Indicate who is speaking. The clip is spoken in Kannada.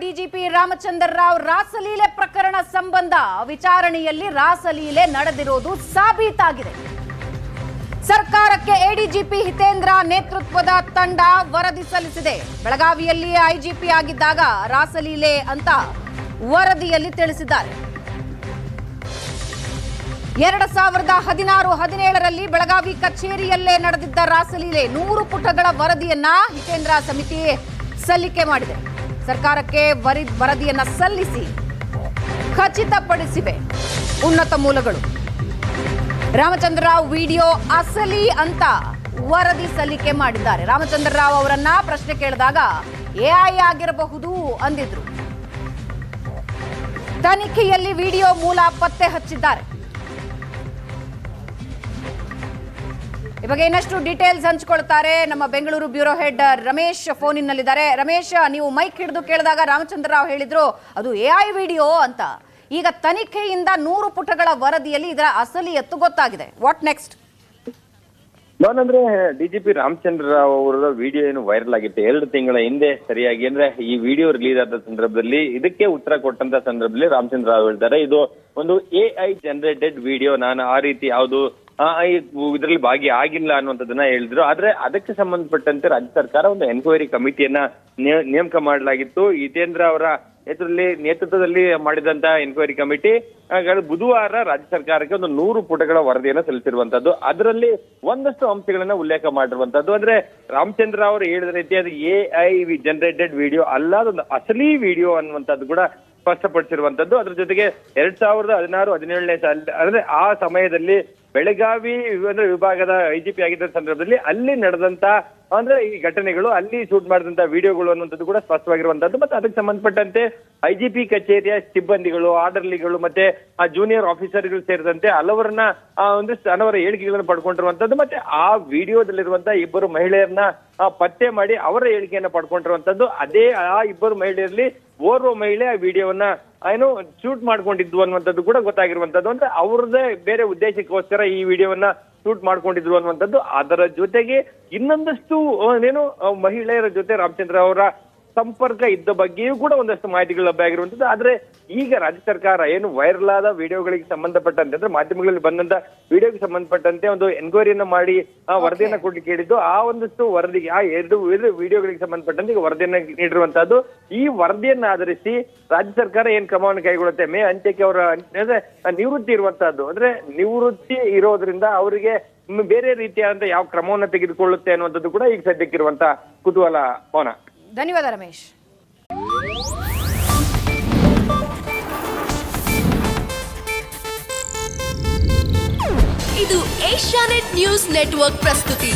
Speaker 1: ಡಿಜಿಪಿ ರಾಮಚಂದ್ರ ರಾವ್ ರಾಸಲೀಲೆ ಪ್ರಕರಣ ಸಂಬಂಧ ವಿಚಾರಣೆಯಲ್ಲಿ ರಾಸಲೀಲೆ ನಡೆದಿರುವುದು ಸಾಬೀತಾಗಿದೆ. ಸರ್ಕಾರಕ್ಕೆ ಎಡಿಜಿಪಿ ಹಿತೇಂದ್ರ ನೇತೃತ್ವದ ತಂಡ ವರದಿ ಸಲ್ಲಿಸಿದೆ. ಬೆಳಗಾವಿಯಲ್ಲಿ ಐಜಿಪಿ ಆಗಿದ್ದಾಗ ರಾಸಲೀಲೆ ಅಂತ ವರದಿಯಲ್ಲಿ ತಿಳಿಸಿದ್ದಾರೆ. 2016-17ರಲ್ಲಿ ಬೆಳಗಾವಿ ಕಚೇರಿಯಲ್ಲೇ ನಡೆದಿದ್ದ ರಾಸಲೀಲೆ 100 ಪುಟಗಳ ವರದಿಯನ್ನ ಹಿತೇಂದ್ರ ಸಮಿತಿ ಸಲ್ಲಿಕೆ ಮಾಡಿದೆ. ಸರ್ಕಾರಕ್ಕೆ ವರದಿಯನ್ನ ಸಲ್ಲಿಸಿ ಖಚಿತಪಡಿಸಿವೆ ಉನ್ನತ ಮೂಲಗಳು. ರಾಮಚಂದ್ರ ರಾವ್ ವಿಡಿಯೋ ಅಸಲಿ ಅಂತ ವರದಿ ಸಲ್ಲಿಕೆ ಮಾಡಿದ್ದಾರೆ. ರಾಮಚಂದ್ರ ರಾವ್ ಅವರನ್ನ ಪ್ರಶ್ನೆ ಕೇಳಿದಾಗ ಎಐ ಆಗಿರಬಹುದು ಅಂದಿದ್ರು. ತನಿಖೆಯಲ್ಲಿ ವಿಡಿಯೋ ಮೂಲ ಪತ್ತೆ ಹಚ್ಚಿದ್ದಾರೆ. ಈ ಬಗ್ಗೆ ಇನ್ನಷ್ಟು ಡೀಟೇಲ್ಸ್ ಹಂಚಿಕೊಳ್ತಾರೆ ನಮ್ಮ ಬೆಂಗಳೂರು ಬ್ಯೂರೋ ಹೆಡ್ ರಮೇಶ್ ಫೋನಿನಲ್ಲಿದ್ದಾರೆ. ರಮೇಶ್, ನೀವು ಮೈಕ್ ಹಿಡಿದು ಕೇಳಿದಾಗ ರಾಮಚಂದ್ರ ರಾವ್ ಹೇಳಿದ್ರು ಅದು ಎಐ ವಿಡಿಯೋ ಅಂತ. ಈಗ ತನಿಖೆಯಿಂದ 100 ಪುಟಗಳ ವರದಿಯಲ್ಲಿ ಇದರ ಅಸಲಿಯತ್ತು ಗೊತ್ತಾಗಿದೆ. What next?
Speaker 2: ನಾನಂದ್ರೆ ಡಿಜಿಪಿ ರಾಮಚಂದ್ರ ರಾವ್ ಅವರ ವಿಡಿಯೋ ಏನು ವೈರಲ್ ಆಗಿತ್ತು 2 ತಿಂಗಳ ಹಿಂದೆ ಸರಿಯಾಗಿ. ಅಂದ್ರೆ ಈ ವಿಡಿಯೋ ರಿಲೀಸ್ ಆದ ಸಂದರ್ಭದಲ್ಲಿ ಇದಕ್ಕೆ ಉತ್ತರ ಕೊಟ್ಟಂತ ಸಂದರ್ಭದಲ್ಲಿ ರಾಮಚಂದ್ರ ರಾವ್ ಹೇಳ್ತಾರೆ ಇದು ಒಂದು ಎಐ ಜನರೇಟೆಡ್ ವಿಡಿಯೋ, ನಾನು ಆ ರೀತಿ ಯಾವುದು ಇದರಲ್ಲಿ ಭಾಗಿ ಆಗಿಲ್ಲ ಅನ್ನುವಂಥದ್ದನ್ನ ಹೇಳಿದ್ರು. ಆದ್ರೆ ಅದಕ್ಕೆ ಸಂಬಂಧಪಟ್ಟಂತೆ ರಾಜ್ಯ ಸರ್ಕಾರ ಒಂದು ಎನ್ಕ್ವೈರಿ ಕಮಿಟಿಯನ್ನ ನೇಮಕ ಮಾಡಲಾಗಿತ್ತು. ಹಿತೇಂದ್ರ ಅವರ ನೇತೃತ್ವದಲ್ಲಿ ಮಾಡಿದಂತ ಎನ್ಕ್ವೈರಿ ಕಮಿಟಿ ಬುಧವಾರ ರಾಜ್ಯ ಸರ್ಕಾರಕ್ಕೆ ಒಂದು 100 ಪುಟಗಳ ವರದಿಯನ್ನು ಸಲ್ಲಿಸಿರುವಂತದ್ದು. ಅದರಲ್ಲಿ ಒಂದಷ್ಟು ಅಂಶಗಳನ್ನ ಉಲ್ಲೇಖ ಮಾಡಿರುವಂತದ್ದು. ಅಂದ್ರೆ ರಾಮಚಂದ್ರ ಅವರು ಹೇಳಿದ ರೀತಿ ಅದು ಎಐ ಜನರೇಟೆಡ್ ವಿಡಿಯೋ ಅಲ್ಲ, ಅದೊಂದು ಅಸಲಿ ವಿಡಿಯೋ ಅನ್ನುವಂಥದ್ದು ಕೂಡ ಸ್ಪಷ್ಟಪಡಿಸಿರುವಂತದ್ದು. ಅದ್ರ ಜೊತೆಗೆ 2016-17ನೇ ಸಾಲ ಅಂದ್ರೆ ಆ ಸಮಯದಲ್ಲಿ ಬೆಳಗಾವಿ ವಿಭಾಗದ ಐಜಿಪಿ ಆಗಿದ್ದ ಸಂದರ್ಭದಲ್ಲಿ ಅಲ್ಲಿ ನಡೆದಂತ ಅಂದ್ರೆ ಈ ಘಟನೆಗಳು, ಅಲ್ಲಿ ಶೂಟ್ ಮಾಡಿದಂತ ವಿಡಿಯೋಗಳು ಅನ್ನುವಂಥದ್ದು ಕೂಡ ಸ್ಪಷ್ಟವಾಗಿರುವಂತದ್ದು. ಮತ್ತೆ ಅದಕ್ಕೆ ಸಂಬಂಧಪಟ್ಟಂತೆ ಐಜಿಪಿ ಕಚೇರಿಯ ಸಿಬ್ಬಂದಿಗಳು, ಆರ್ಡರ್ಲಿಗಳು ಮತ್ತೆ ಆ ಜೂನಿಯರ್ ಆಫೀಸರ್ಗಳು ಸೇರಿದಂತೆ ಹಲವರನ್ನ ಹಲವರ ಹೇಳಿಕೆಗಳನ್ನು ಪಡ್ಕೊಂಡಿರುವಂತದ್ದು. ಮತ್ತೆ ಆ ವಿಡಿಯೋದಲ್ಲಿರುವಂತಹ 2 ಮಹಿಳೆಯರನ್ನ ಪತ್ತೆ ಮಾಡಿ ಅವರ ಹೇಳಿಕೆಯನ್ನ ಪಡ್ಕೊಂಡಿರುವಂತದ್ದು. ಅದೇ ಆ 2 ಮಹಿಳೆಯರಲ್ಲಿ ಓರ್ವ ಮಹಿಳೆ ಆ ವಿಡಿಯೋವನ್ನ ಏನು ಶೂಟ್ ಮಾಡ್ಕೊಂಡಿದ್ವು ಅನ್ನುವಂಥದ್ದು ಕೂಡ ಗೊತ್ತಾಗಿರುವಂತದ್ದು. ಅಂದ್ರೆ ಅವ್ರದ್ದೇ ಬೇರೆ ಉದ್ದೇಶಕ್ಕೋಸ್ಕರ ಈ ವಿಡಿಯೋವನ್ನ ಶೂಟ್ ಮಾಡ್ಕೊಂಡಿದ್ರು ಅನ್ನುವಂಥದ್ದು. ಅದರ ಜೊತೆಗೆ ಇನ್ನೊಂದಷ್ಟು ಮಹಿಳೆಯರ ಜೊತೆ ರಾಮಚಂದ್ರ ಅವರ ಸಂಪರ್ಕ ಇದ್ದ ಬಗ್ಗೆಯೂ ಕೂಡ ಒಂದಷ್ಟು ಮಾಹಿತಿಗಳು ಲಭ್ಯ ಆಗಿರುವಂತದ್ದು. ಆದ್ರೆ ಈಗ ರಾಜ್ಯ ಸರ್ಕಾರ ಏನು ವೈರಲ್ ಆದ ವಿಡಿಯೋಗಳಿಗೆ ಸಂಬಂಧಪಟ್ಟಂತೆ ಅಂದ್ರೆ ಮಾಧ್ಯಮಗಳಲ್ಲಿ ಬಂದಂತ ವಿಡಿಯೋಗೆ ಸಂಬಂಧಪಟ್ಟಂತೆ ಒಂದು ಎನ್ಕ್ವೈರಿಯನ್ನ ಮಾಡಿ ವರದಿಯನ್ನ ಕೊಡ್ಲಿಕ್ಕೆ ಹೇಳಿದ್ದು. ಆ ಒಂದಷ್ಟು ವರದಿಗೆ ಆ 2 ವಿಡಿಯೋಗಳಿಗೆ ಸಂಬಂಧಪಟ್ಟಂತೆ ಈಗ ವರದಿಯನ್ನ ನೀಡಿರುವಂತಹದ್ದು. ಈ ವರದಿಯನ್ನ ಆಧರಿಸಿ ರಾಜ್ಯ ಸರ್ಕಾರ ಏನ್ ಕ್ರಮವನ್ನು ಕೈಗೊಳ್ಳುತ್ತೆ, ಮೇ ಅಂತ್ಯಕ್ಕೆ ಅವರ ನಿವೃತ್ತಿ ಇರುವಂತಹದ್ದು. ಅಂದ್ರೆ ನಿವೃತ್ತಿ ಇರೋದ್ರಿಂದ ಅವರಿಗೆ ಬೇರೆ ರೀತಿಯಾದಂತ ಯಾವ ಕ್ರಮವನ್ನ ತೆಗೆದುಕೊಳ್ಳುತ್ತೆ ಅನ್ನುವಂಥದ್ದು ಕೂಡ ಈಗ ಸದ್ಯಕ್ಕಿರುವಂತ ಕುತೂಹಲ. ಮೌನ.
Speaker 1: ಧನ್ಯವಾದ ರಮೇಶ್.
Speaker 3: ಇದು ಏಷ್ಯಾನೆಟ್ ನ್ಯೂಸ್ ನೆಟ್ವರ್ಕ್ ಪ್ರಸ್ತುತಿ.